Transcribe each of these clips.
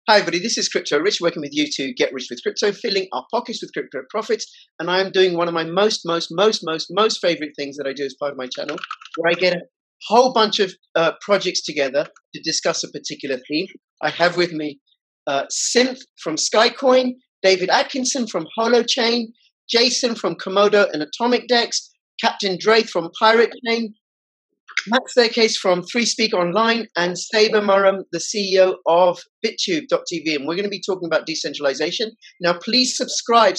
Hi everybody, this is Crypto Rich, working with you to get rich with crypto, filling our pockets with crypto profits. And I am doing one of my most favorite things that I do as part of my channel, where I get a whole bunch of projects together to discuss a particular theme. I have with me Synth from Skycoin, David Atkinson from Holochain, Jason from Komodo and Atomicdex, Captain Draeth from Piratechain, Matt Staircase from 3Speak Online, and Saber Maram, the CEO of Bittube.tv. And we're going to be talking about decentralization. Now, please subscribe,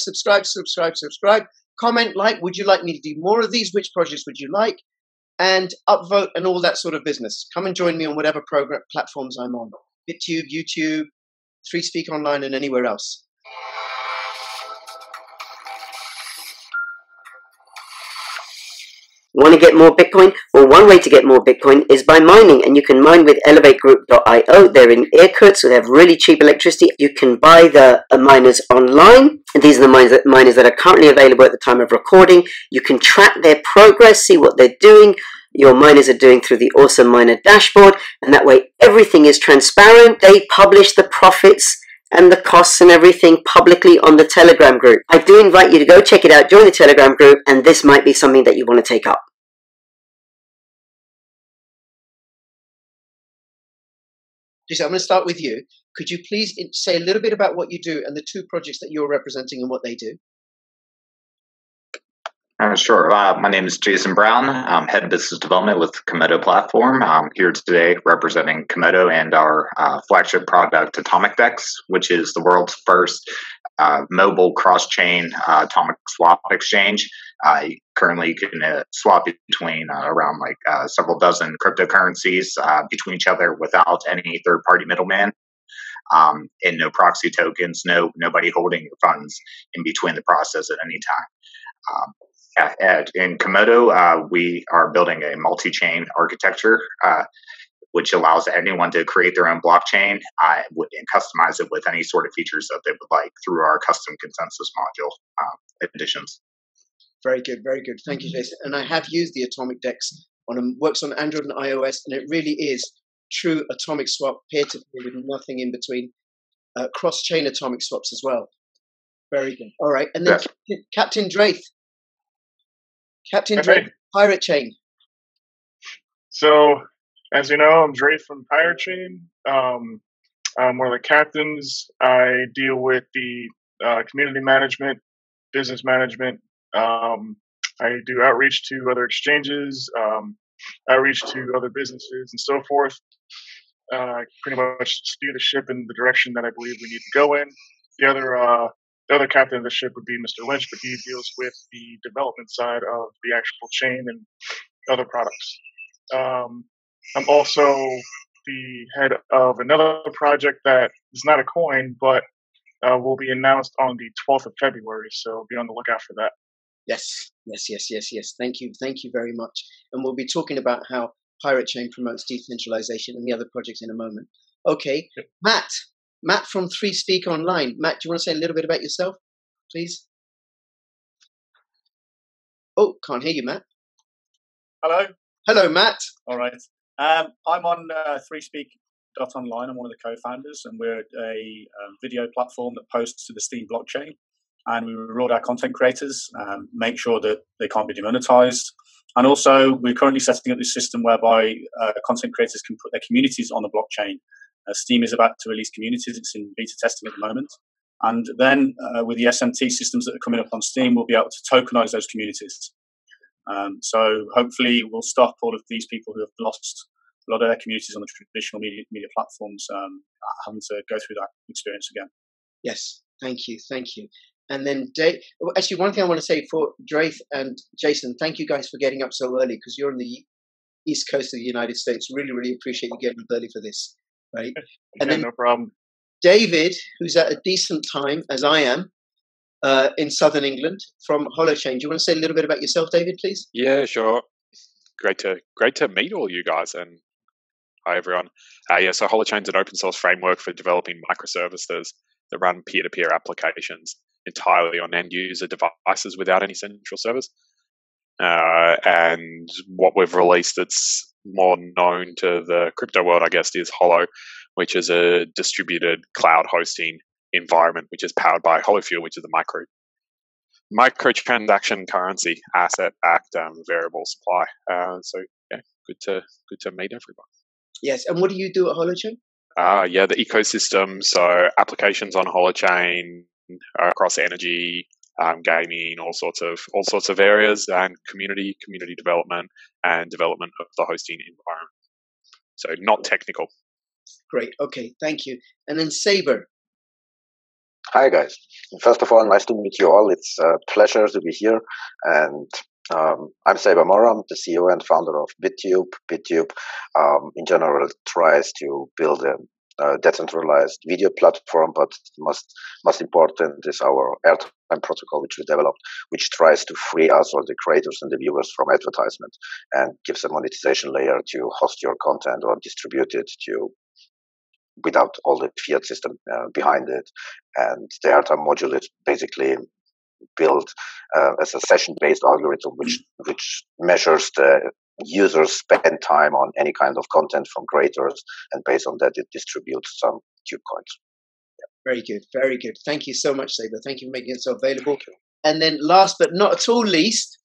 comment, like. Would you like me to do more of these? Which projects would you like? And upvote and all that sort of business. Come and join me on whatever program platforms I'm on. Bittube, YouTube, 3Speak Online, and anywhere else. Want to get more Bitcoin? Well, one way to get more Bitcoin is by mining, and you can mine with elevategroup.io. They're in Irkutsk, so they have really cheap electricity. You can buy the miners online, and these are the miners that are currently available at the time of recording. You can track their progress, see what they're doing. Your miners are doing through the Awesome Miner dashboard, and that way everything is transparent. They publish the profits and the costs and everything publicly on the Telegram group. I do invite you to go check it out, join the Telegram group, and this might be something that you want to take up. Jason, I'm going to start with you. Could you please say a little bit about what you do and the two projects that you're representing and what they do? Sure. My name is Jason Brown. I'm head of business development with Komodo Platform. I'm here today representing Komodo and our flagship product, Atomicdex, which is the world's first mobile cross-chain atomic swap exchange. Currently, you can swap between around several dozen cryptocurrencies between each other without any third-party middleman. And no proxy tokens, nobody holding your funds in between the process at any time. In Komodo, we are building a multi-chain architecture, which allows anyone to create their own blockchain and customize it with any sort of features that they would like through our custom consensus module additions. Very good, very good. Thank you, Jason. And I have used the Atomicdex. Works on Android and iOS, and it really is true atomic swap, peer-to-peer with nothing in between. Cross-chain atomic swaps as well. Very good. All right. And then yes. Captain Draeth. Captain Draeth, Piratechain. So, as you know, I'm Draeth from Piratechain. I'm one of the captains. I deal with the community management, business management. I do outreach to other exchanges, outreach to other businesses, and so forth. Pretty much steer the ship in the direction that I believe we need to go in. The other captain of the ship would be Mr. Lynch, but he deals with the development side of the actual chain and other products. I'm also the head of another project that is not a coin, but will be announced on the 12th of February, so be on the lookout for that. Yes. Thank you very much. And we'll be talking about how Piratechain promotes decentralization and the other projects in a moment. Okay, yep. Matt from 3Speak Online. Matt, do you want to say a little bit about yourself, please? Oh, can't hear you, Matt. Hello. Hello, Matt. All right. I'm on 3Speak.online. I'm one of the co-founders, and we're a video platform that posts to the Steam blockchain. And we reward our content creators, make sure that they can't be demonetized. And also, we're currently setting up this system whereby content creators can put their communities on the blockchain. Steam is about to release communities. It's in beta testing at the moment. And then with the SMT systems that are coming up on Steam, we'll be able to tokenize those communities. So hopefully we'll stop all of these people who have lost a lot of their communities on the traditional media platforms having to go through that experience again. Yes, thank you. And then, actually, one thing I want to say for Draeth and Jason, thank you guys for getting up so early, because you're on the East Coast of the United States. Really, really appreciate you getting up early for this. Right? And then no problem. David, who's at a decent time, as I am, in Southern England, from Holochain. Do you want to say a little bit about yourself, David, please? Yeah, sure. Great to meet all you guys, and hi everyone. So Holochain's an open source framework for developing microservices that run peer-to-peer applications entirely on end user devices without any central servers. And what we've released that's more known to the crypto world, I guess, is Holo, which is a distributed cloud hosting environment, which is powered by Holofuel, which is a microtransaction currency asset-backed variable supply. So yeah, good to meet everyone. Yes, and what do you do at Holochain? Yeah, the ecosystem. So applications on Holochain across energy, gaming, all sorts of areas, and community development and development of the hosting environment. So not technical. Great. Okay, thank you. And then Saber. Hi guys. First of all, nice to meet you all. It's a pleasure to be here. And I'm Saber Maram, the CEO and founder of Bittube. Bittube, in general, tries to build a decentralized video platform, but most important is our airtime protocol, which we developed, which tries to free us or the creators and the viewers from advertisement and gives a monetization layer to host your content or distribute it to without all the fiat system behind it. And the airtime module is basically built as a session-based algorithm which measures the users spend time on any kind of content from creators, and based on that it distributes some Tube coins. Very good, very good. Thank you so much, Saber. Thank you for making it so available. And then last but not at all least,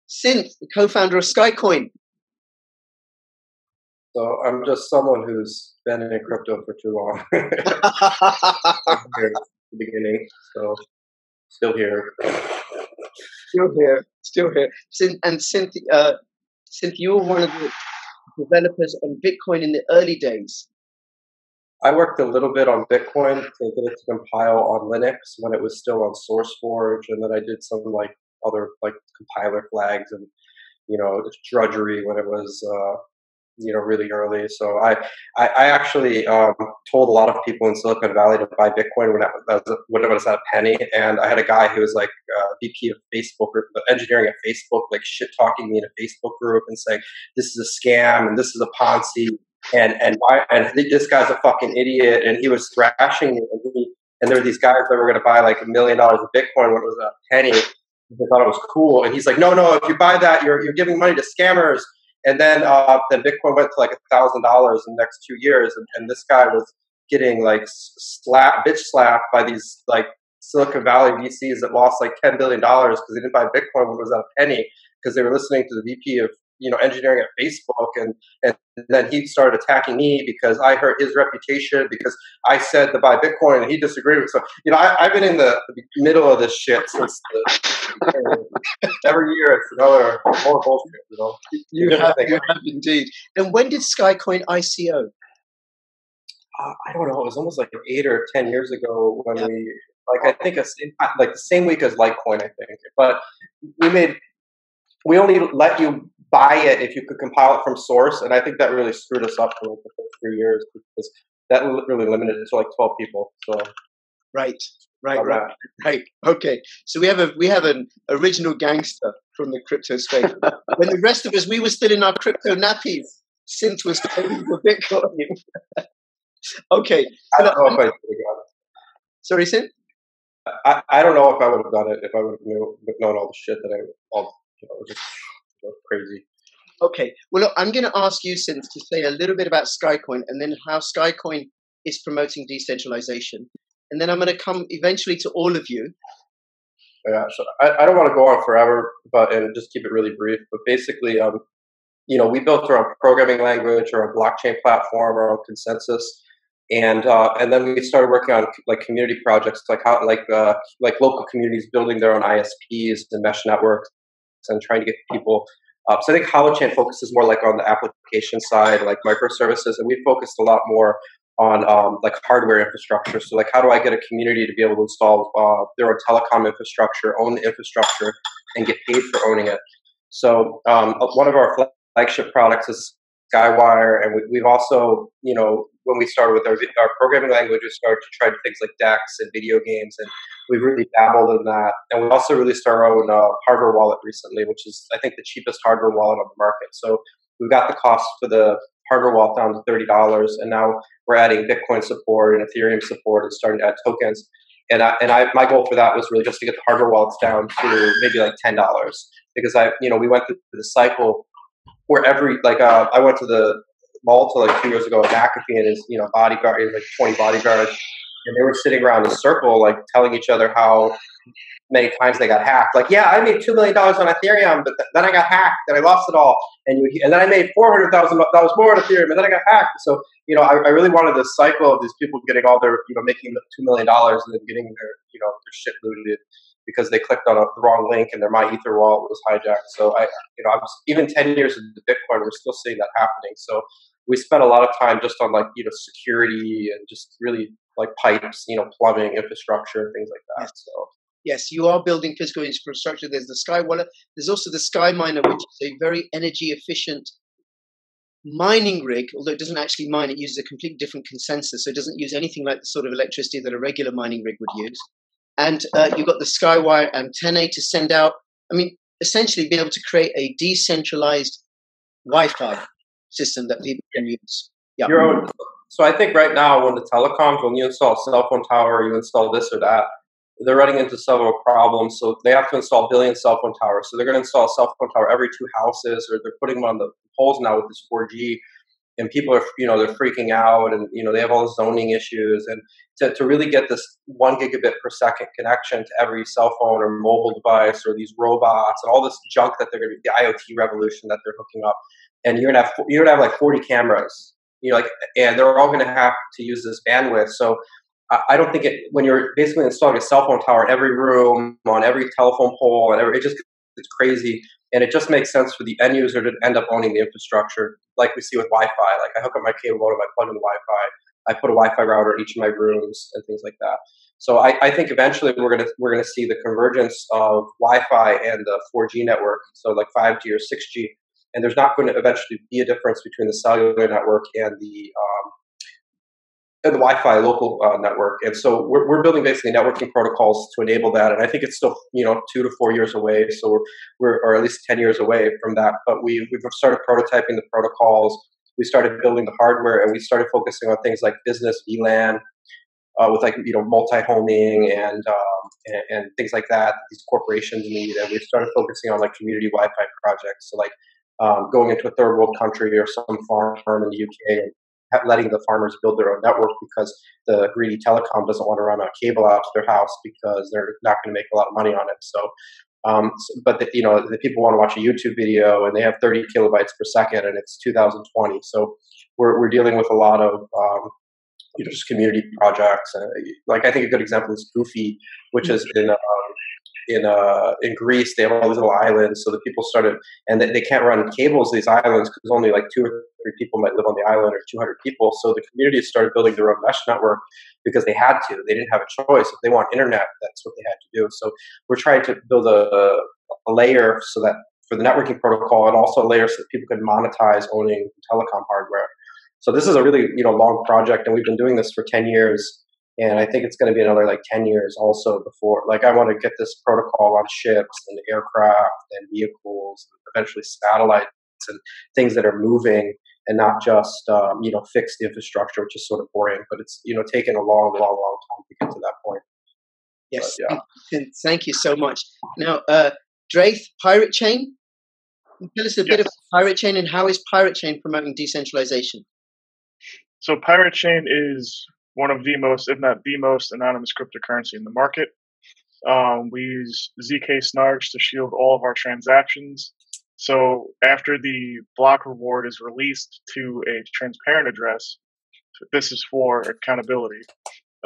Synth, the co-founder of Skycoin. So I'm just someone who's been in crypto for too long. Here at the beginning, so still here. Still here. Synth, you were one of the developers on Bitcoin in the early days. I worked a little bit on Bitcoin to get it to compile on Linux when it was still on SourceForge, and then I did some other compiler flags and drudgery when it was really early. So I actually told a lot of people in Silicon Valley to buy Bitcoin when it was at a penny, and I had a guy who was VP of Facebook or engineering at Facebook, shit talking me in a Facebook group and saying this is a scam and this is a Ponzi and this guy's a fucking idiot, and he was thrashing me. And there were these guys that were going to buy $1 million of Bitcoin when it was a penny. They thought it was cool, and he's like, no, if you buy that, you're giving money to scammers. And then Bitcoin went to $1,000 in the next 2 years, and this guy was getting bitch slapped by these Silicon Valley VCs that lost $10 billion because they didn't buy Bitcoin when it was at a penny because they were listening to the VP of engineering at Facebook, and then he started attacking me because I hurt his reputation because I said to buy Bitcoin and he disagreed with. So I've been in the middle of this shit since every year it's another more bullshit. You have indeed. And when did Skycoin ICO? I don't know. It was almost 8 or 10 years ago when we I think the same week as Litecoin, I think. But we only let you buy it if you could compile it from source, and I think that really screwed us up for the first 3 years because that really limited it to 12 people. So right. Okay, so we have an original gangster from the crypto space. When the rest of us, we were still in our crypto nappies. Synth was paying for Bitcoin. Okay, I don't know if I would have got it. Sorry, Synth. I don't know if I would have done it if I would have known all the shit that just crazy. Okay, well, look, I'm going to ask you, Synth, to say a little bit about Skycoin and then how Skycoin is promoting decentralization. And then I'm going to come eventually to all of you. Yeah, so I don't want to go on forever, and just keep it really brief. But basically, we built our own programming language, our own blockchain platform, our own consensus, and then we started working on community projects, local communities building their own ISPs and mesh networks, and trying to get people up. So I think Holochain focuses more on the application side, microservices, and we focused a lot more on hardware infrastructure. So how do I get a community to be able to install their own telecom infrastructure, own the infrastructure, and get paid for owning it? So one of our flagship products is Skywire, and we've also, when we started with our programming language, we started to try things like DEX and video games, and we've really dabbled in that. And we also released our own hardware wallet recently, which is, I think, the cheapest hardware wallet on the market. So we've got the cost for the hardware wallet down to $30, and now we're adding Bitcoin support and Ethereum support and starting to add tokens. And my goal for that was really just to get the hardware wallets down to maybe $10, because we went through the cycle where I went to the Malta like 2 years ago, McAfee and his bodyguard, he has like 20 bodyguards, and they were sitting around in a circle, like telling each other how many times they got hacked. Like, yeah, I made $2 million on Ethereum, but then I got hacked and I lost it all. And then I made $400,000 more on Ethereum, and then I got hacked. So, I really wanted this cycle of these people getting all their, making $2 million and then getting their shit looted because they clicked on the wrong link and their MyEther wallet was hijacked. So I even 10 years into Bitcoin, we're still seeing that happening. So we spent a lot of time just on security and just really like pipes, plumbing, infrastructure, things like that. So. Yes, you are building physical infrastructure. There's the Sky Wallet. There's also the Sky Miner, which is a very energy efficient mining rig, although it doesn't actually mine. It uses a completely different consensus. So it doesn't use anything like the sort of electricity that a regular mining rig would use. And you've got the Skywire antennae to send out, essentially being able to create a decentralized Wi-Fi system that people can use. Yeah. So I think right now when the telecoms, when you install a cell phone tower, you install this or that, they're running into several problems. So they have to install billion cell phone towers. So they're going to install a cell phone tower every 2 houses, or they're putting them on the poles now with this 4G. And people are, they're freaking out, and, they have all the zoning issues. And to really get this 1 gigabit per second connection to every cell phone or mobile device or these robots and all this junk that they're going to be, the IoT revolution that they're hooking up. And you're going to have like 40 cameras, and they're all going to have to use this bandwidth. So I don't think when you're basically installing a cell phone tower in every room, on every telephone pole, and it's crazy. And it just makes sense for the end user to end up owning the infrastructure, like we see with Wi-Fi. Like I hook up my cable modem, I plug in the Wi-Fi, I put a Wi-Fi router in each of my rooms and things like that. So I think eventually we're gonna see the convergence of Wi-Fi and the 4G network, so like 5G or 6G. And there's not going to eventually be a difference between the cellular network and the Wi-Fi local network. And so we're building basically networking protocols to enable that. And I think it's still 2 to 4 years away. So we're or at least 10 years away from that. But we've started prototyping the protocols. We started building the hardware, and we started focusing on things like business VLAN with multi-homing and things like that these corporations need. And we started focusing on like community Wi-Fi projects. So like going into a third world country or some farm in the UK and letting the farmers build their own network, because the greedy telecom doesn't want to run a cable out to their house because they're not going to make a lot of money on it. So, but the people want to watch a YouTube video and they have 30 kilobytes per second, and it's 2020. So we're dealing with a lot of just community projects. Like I think a good example is Goofy, which is in Greece. They have all these little islands, so the people started, and they can't run cables to these islands because only like 2 or 3 people might live on the island, or 200 people. So the community started building their own mesh network because they had to. They didn't have a choice. If they want internet, that's what they had to do. So we're trying to build a layer so that for the networking protocol, and also a layer so that people can monetize owning telecom hardware. So this is a really long project, and we've been doing this for 10 years. And I think it's going to be another like 10 years also before, like I want to get this protocol on ships and aircraft and vehicles, and eventually satellites and things that are moving, and not just, fixed infrastructure, which is sort of boring, but it's, taken a long time to get to that point. Yes. But, yeah. Thank you so much. Now, Draeth, Piratechain. Tell us a bit about Piratechain, and how is Piratechain promoting decentralization? So Piratechain is one of the most, if not the most, anonymous cryptocurrency in the market. We use ZK snarks to shield all of our transactions. So after the block reward is released to a transparent address, this is for accountability.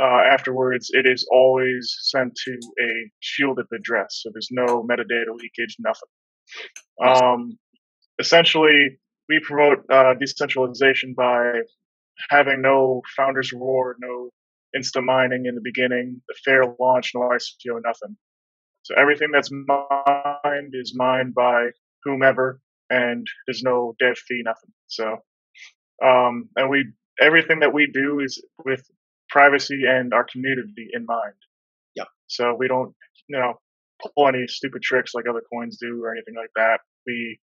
Afterwards, it is always sent to a shielded address. So there's no metadata leakage, nothing. Essentially, we promote decentralization by having no founder's reward, no instant mining in the beginning, a fair launch, no ICO, nothing. So everything that's mined is mined by whomever, and there's no dev fee, nothing. So, and everything that we do is with privacy and our community in mind. Yeah. So we don't, pull any stupid tricks like other coins do or anything like that. We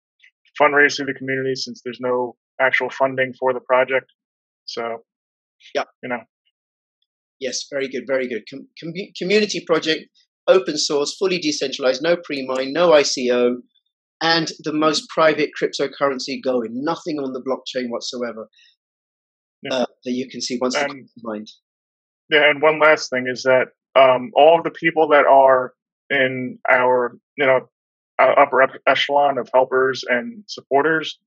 fundraise through the community since there's no actual funding for the project. So, Yes, very good, very good. Community project, open source, fully decentralized, no pre-mine, no ICO, and the most private cryptocurrency going. Nothing on the blockchain whatsoever that you can see once the combined. Yeah, and one last thing is that all of the people that are in our upper echelon of helpers and supporters,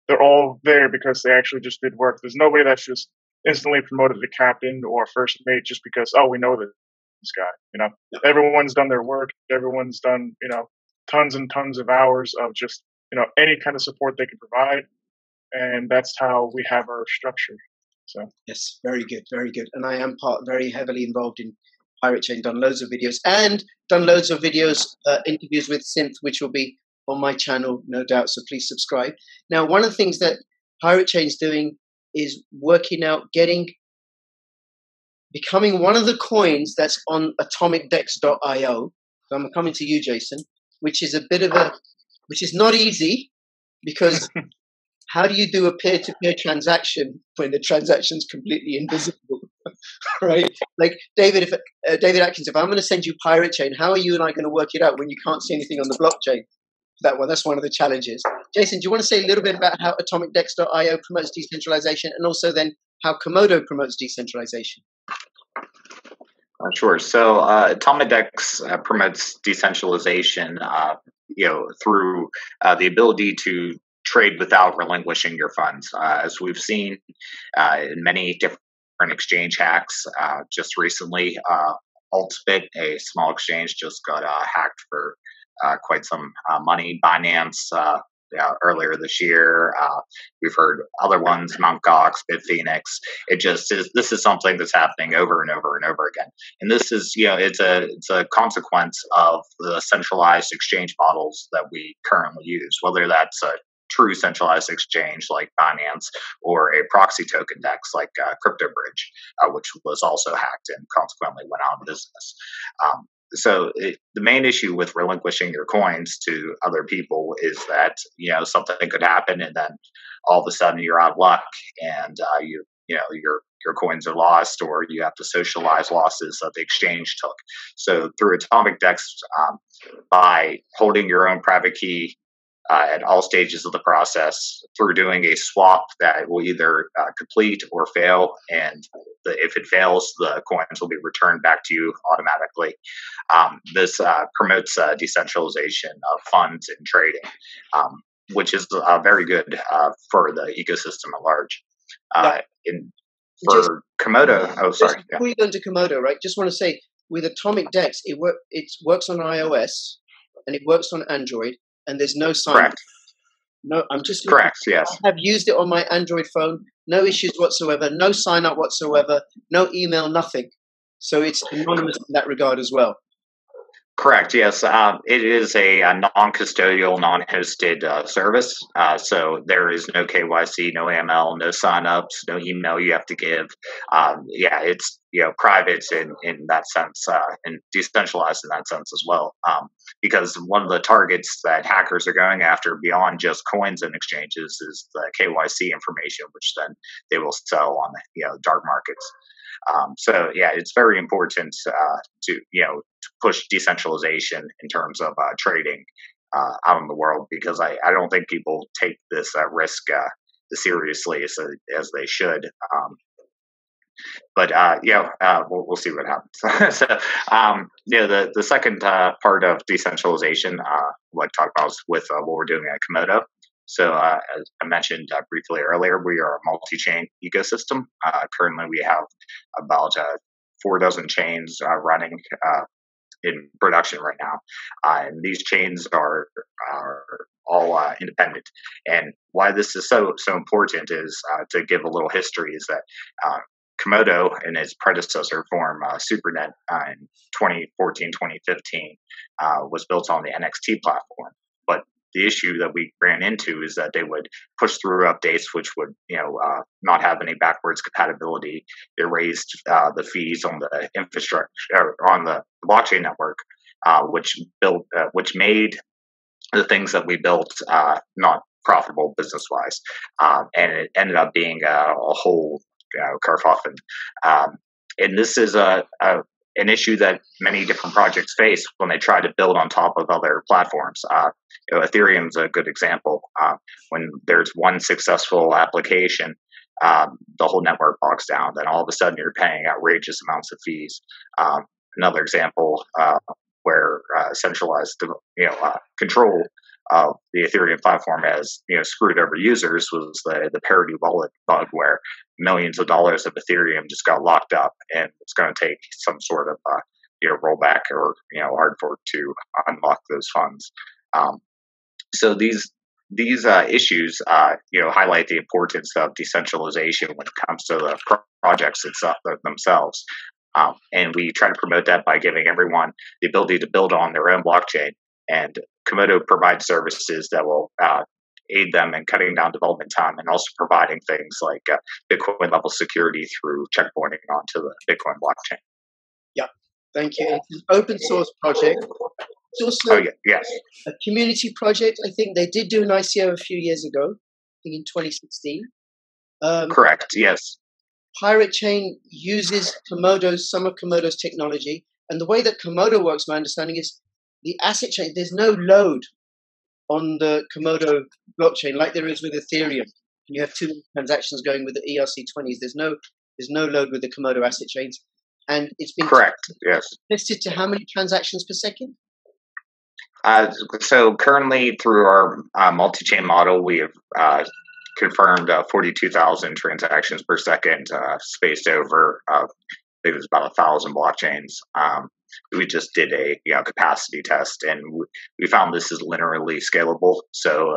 they're all there because they actually just did work. There's nobody that's just instantly promoted to captain or first mate just because, oh, we know this guy. Everyone's done their work. Everyone's done tons and tons of hours of just any kind of support they can provide, and that's how we have our structure. So yes, very good, very good. And I am very heavily involved in Piratechain, done loads of videos and done loads of videos, interviews with Synth, which will be on my channel, no doubt. So please subscribe. Now, one of the things that Piratechain's doing is working out, becoming one of the coins that's on Atomicdex.io. So I'm coming to you, Jason, which is which is not easy, because how do you do a peer-to-peer transaction when the transaction's completely invisible, right? Like David Atkinson, if I'm going to send you Piratechain, how are you and I going to work it out when you can't see anything on the blockchain? That's one of the challenges. Jason, do you want to say a little bit about how Atomicdex.io promotes decentralization, and also then how Komodo promotes decentralization? Sure. So Atomicdex promotes decentralization, through the ability to trade without relinquishing your funds. As we've seen in many different exchange hacks, just recently, Altbit, a small exchange, just got hacked for quite some money. Binance earlier this year. We've heard other ones, Mt. Gox, Bitfinex. This is something that's happening over and over and over again. And this is, it's a consequence of the centralized exchange models that we currently use, whether that's a true centralized exchange like Binance or a proxy token DEX like CryptoBridge, which was also hacked and consequently went out of business. So the main issue with relinquishing your coins to other people is that something could happen, and then all of a sudden you're out of luck, and your coins are lost, or you have to socialize losses that the exchange took. So through Atomicdex, by holding your own private key at all stages of the process, through doing a swap that will either complete or fail, and if it fails, the coins will be returned back to you automatically. This promotes decentralization of funds and trading, which is very good for the ecosystem at large. For Komodo, before you go into Komodo, right? Just want to say, with Atomicdex, it works on iOS and it works on Android. And there's no sign. Correct. No, I'm just correct. Yes, I have used it on my Android phone. No issues whatsoever. No sign up whatsoever. No email. Nothing. So it's anonymous in that regard as well. Correct. Yes, it is a non-custodial, non-hosted service. So there is no KYC, no AML, no sign-ups, no email you have to give. It's private in that sense, and decentralized in that sense as well. Because one of the targets that hackers are going after beyond just coins and exchanges is the KYC information, which then they will sell on dark markets. It's very important to push decentralization in terms of trading out in the world, because I don't think people take this risk as seriously as they should. We'll see what happens. So, the second part of decentralization I'd like to talk about is with what we're doing at Komodo. So, as I mentioned briefly earlier, we are a multi-chain ecosystem. Currently, we have about 4 dozen chains running in production right now, and these chains are all independent. And why this is so important is to give a little history. Is that Komodo and its predecessor form, SuperNet, in 2014, 2015, was built on the NXT platform. But the issue that we ran into is that they would push through updates which would, not have any backwards compatibility. They raised the fees on the infrastructure, on the blockchain network, which made the things that we built not profitable business-wise, and it ended up being a whole kerfuffle. And this is a an issue that many different projects face when they try to build on top of other platforms. Ethereum's a good example. When there's one successful application, the whole network bogs down. Then all of a sudden, you're paying outrageous amounts of fees. Another example where centralized, control of the Ethereum platform has screwed over users was the parity wallet bug, where millions of dollars of Ethereum just got locked up, and it's going to take some sort of rollback or hard fork to unlock those funds. So these issues highlight the importance of decentralization when it comes to the projects themselves. And we try to promote that by giving everyone the ability to build on their own blockchain. And Komodo provides services that will aid them in cutting down development time, and also providing things like Bitcoin level security through checkpointing onto the Bitcoin blockchain. Yeah, thank you. It's an open source project. It's also a community project. I think they did do an ICO a few years ago, I think in 2016. Correct, yes. Piratechain uses some of Komodo's technology. And the way that Komodo works, my understanding is the asset chain, there's no load on the Komodo blockchain like there is with Ethereum. You have 2 transactions going with the ERC20s. There's no load with the Komodo asset chains. And it's been tested to how many transactions per second? So currently, through our multi-chain model, we have confirmed 42,000 transactions per second, spaced over, I think it was about 1,000 blockchains. We just did a capacity test, and we found this is linearly scalable. So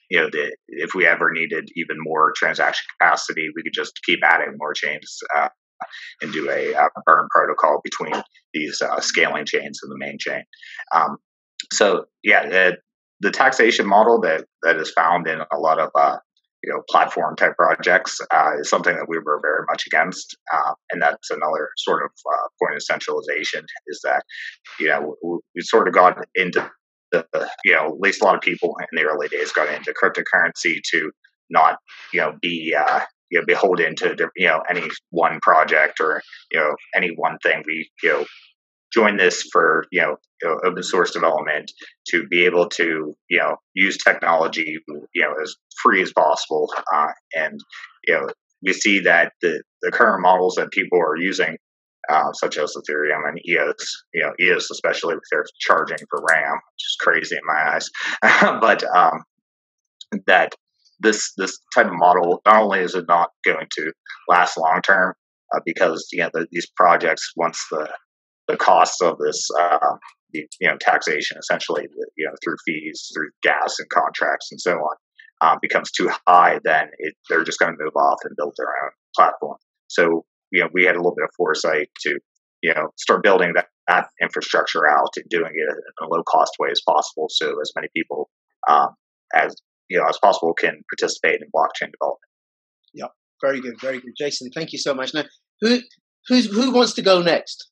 if we ever needed even more transaction capacity, we could just keep adding more chains and do a burn protocol between these scaling chains and the main chain. The taxation model that is found in a lot of platform type projects is something that we were very much against, and that's another sort of point of centralization, is that we sort of got into at least a lot of people in the early days got into cryptocurrency to not be beholden to any one project or any one thing. We join this for open source development to be able to use technology as free as possible, and we see that the current models that people are using, such as Ethereum and EOS especially, with their charging for RAM, which is crazy in my eyes, but that this type of model, not only is it not going to last long term, because these projects, once the costs of this taxation, essentially through fees, through gas and contracts and so on, becomes too high, then they're just going to move off and build their own platform. So we had a little bit of foresight to start building that infrastructure out and doing it in a low cost way as possible, so as many people as possible can participate in blockchain development. Yeah, very good, very good, Jason. Thank you so much. Now, who wants to go next?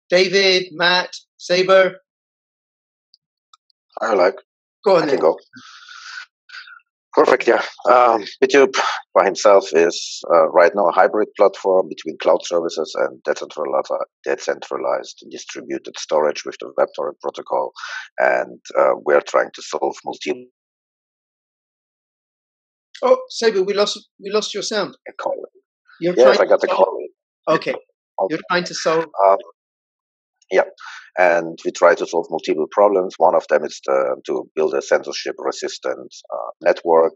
David, Matt, Saber? I like. Go on I then. can go. Perfect, yeah. Bittube by himself is right now a hybrid platform between cloud services and decentralized distributed storage with the WebTorrent protocol. And we're trying to solve multiple... Oh, Saber, we lost your sound. A call. Yes, I got the call. Okay. You're trying to solve... Yeah, and we try to solve multiple problems. One of them is to build a censorship-resistant network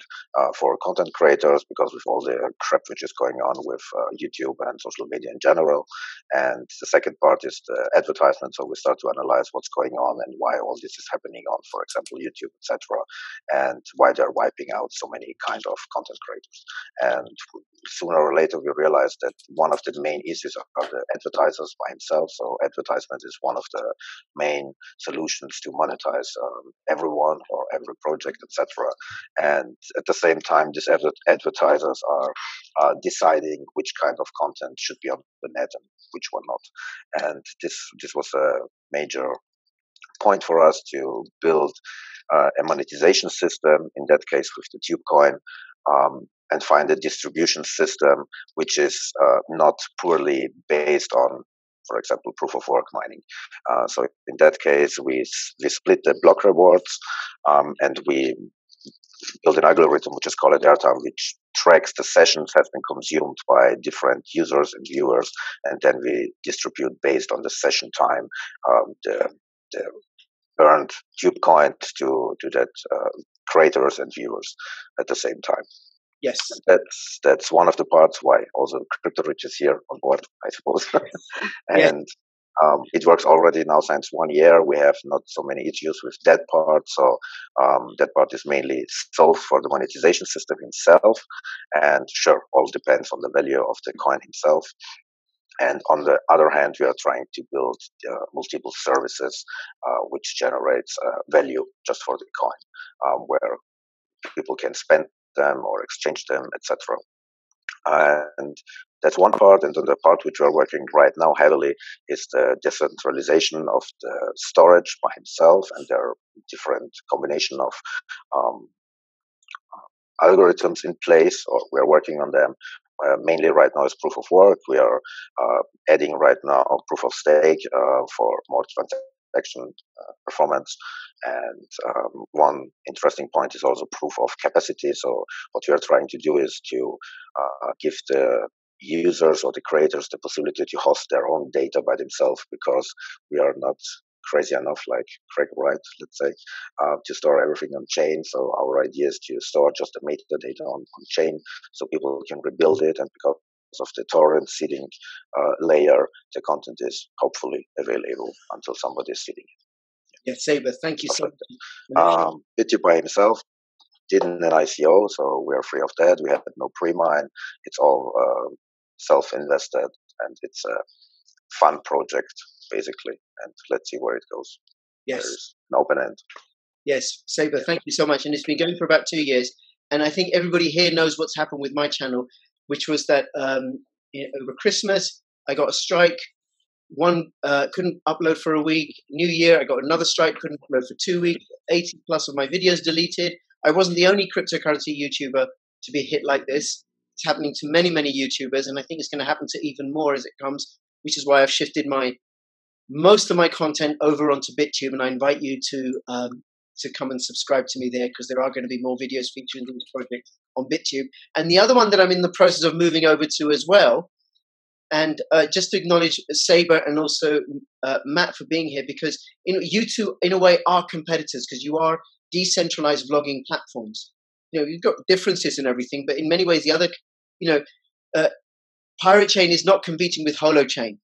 for content creators, because with all the crap which is going on with YouTube and social media in general. And the second part is the advertisement. So we start to analyze what's going on and why all this is happening on, for example, YouTube, etc., and why they're wiping out so many kind of content creators. And sooner or later, we realized that one of the main issues are the advertisers by himself. So advertisement is one of the main solutions to monetize everyone or every project, etc. And at the same time, these advertisers are deciding which kind of content should be on the net and which one not. And this was a major point for us to build a monetization system, in that case with the Tube coin, and find a distribution system which is not poorly based on for example, proof of work mining. So in that case, we split the block rewards, and we build an algorithm which is called airtime, which tracks the sessions have been consumed by different users and viewers, and then we distribute based on the session time the earned tube coin to that creators and viewers at the same time. Yes, that's one of the parts why also CryptoRich is here on board, I suppose. And it works already now since 1 year. We have not so many issues with that part. So that part is mainly solved for the monetization system itself. And sure, all depends on the value of the coin himself. And on the other hand, we are trying to build multiple services which generates value just for the coin, where people can spend them or exchange them, etc. And that's one part. And then the part which we are working right now heavily is the decentralization of the storage by himself, and there are different combination of algorithms in place, or we are working on them. Mainly right now is proof of work. We are adding right now proof of stake for more transaction performance. And one interesting point is also proof of capacity. So what we are trying to do is to give the users or the creators the possibility to host their own data by themselves, because we are not crazy enough like Craig Wright, let's say, to store everything on chain. So our idea is to store just the metadata on chain so people can rebuild it, and because of the torrent seeding layer, the content is hopefully available until somebody is seeding it. Yeah, Saber, thank you so much. Bittube by himself didn't an ICO, so we are free of that. We had no pre-mine. It's all self-invested, and it's a fun project, basically. And let's see where it goes. Yes. There's an open end. Yes, Saber, thank you so much. And it's been going for about 2 years. And I think everybody here knows what's happened with my channel, which was that over Christmas, I got a strike. One couldn't upload for a week. New Year, I got another strike, couldn't upload for 2 weeks. 80 plus of my videos deleted. I wasn't the only cryptocurrency YouTuber to be hit like this. It's happening to many, many YouTubers, and I think it's going to happen to even more as it comes, which is why I've shifted most of my content over onto Bittube, and I invite you to come and subscribe to me there, because there are going to be more videos featuring these projects on Bittube. And the other one that I'm in the process of moving over to as well, and just to acknowledge Saber and also Matt for being here, because you two, in a way, are competitors, because you are decentralized vlogging platforms. You've got differences and everything, but in many ways, the other, Piratechain is not competing with Holochain.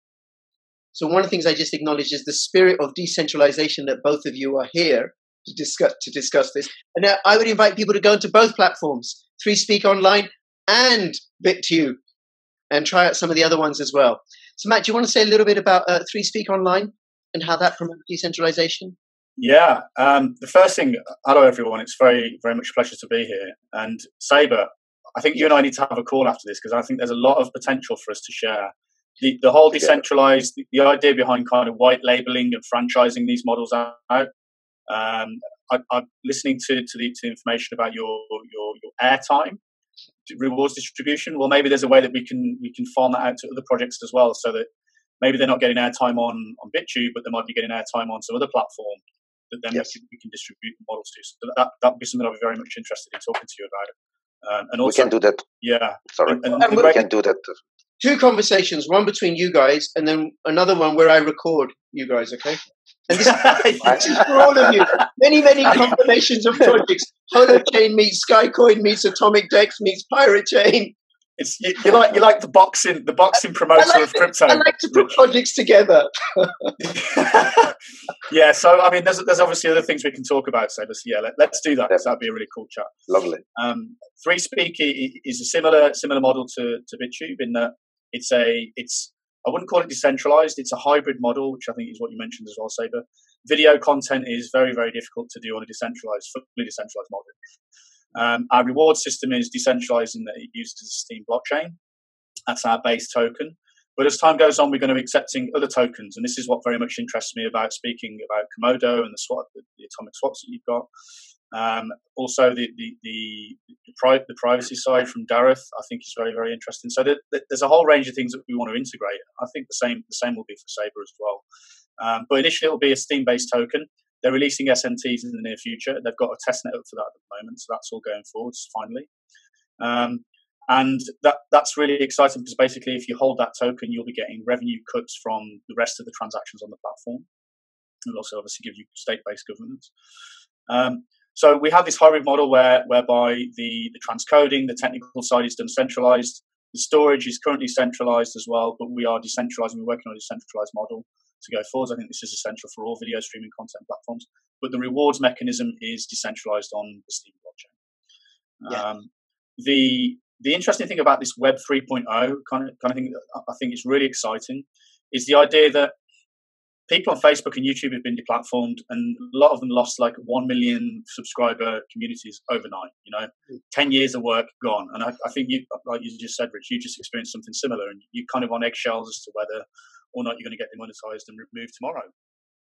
So one of the things I just acknowledged is the spirit of decentralization that both of you are here to discuss this. And now I would invite people to go into both platforms, 3Speak Online and Bittube, and try out some of the other ones as well. So Matt, do you want to say a little bit about 3Speak Online and how that promotes decentralization? Yeah. The first thing, hello everyone. It's very, very much a pleasure to be here. And Saber, I think you and I need to have a call after this, because I think there's a lot of potential for us to share. The whole decentralized, the idea behind kind of white labeling and franchising these models out. I'm listening to the information about your airtime rewards distribution. Well, maybe there's a way that we can farm that out to other projects as well, so that maybe they're not getting airtime on Bittube, but they might be getting airtime on some other platform that then we can distribute the models to. So that would be something I'd be very much interested in talking to you about. And also, we can do that. Yeah. Sorry. And we can do that. 2 conversations, one between you guys, and then another one where I record you guys, okay? And this is for all of you. Many, many combinations of projects. Holochain meets Skycoin meets Atomicdex meets Piratechain. It's you like the boxing promoter of crypto. I like to put projects together. Yeah, so I mean, there's obviously other things we can talk about. So let's do that, because that'd be a really cool chat. Lovely. 3Speak is a similar model to Bittube in that it's I wouldn't call it decentralized. It's a hybrid model, which I think is what you mentioned as well, Saber. Video content is very, very difficult to do on a fully decentralized model. Our reward system is decentralized in that it uses the Steam blockchain. That's our base token. But as time goes on, we're going to be accepting other tokens. And this is what very much interests me about speaking about Komodo and the atomic swaps that you've got. Also, the privacy side from Draeth, I think, is very, very interesting. So there's a whole range of things that we want to integrate. I think the same will be for Saber as well. But initially, it will be a Steam-based token. They're releasing SMTs in the near future. They've got a testnet up for that at the moment, so that's all going forwards finally. And that's really exciting because basically, if you hold that token, you'll be getting revenue cuts from the rest of the transactions on the platform. It'll also obviously give you state-based governance. So we have this hybrid model whereby the transcoding, the technical side is done centralized. The storage is currently centralized as well, but we are decentralizing. We're working on a decentralized model to go forward. I think this is essential for all video streaming content platforms. But the rewards mechanism is decentralized on the Steam blockchain. Yeah. The interesting thing about this Web 3.0 kind of thing that I think is really exciting is the idea that people on Facebook and YouTube have been deplatformed, and a lot of them lost like 1 million subscriber communities overnight. 10 years of work gone. And I think you, like you just said, Rich, you just experienced something similar, and you're kind of on eggshells as to whether or not you're going to get demonetized and removed tomorrow.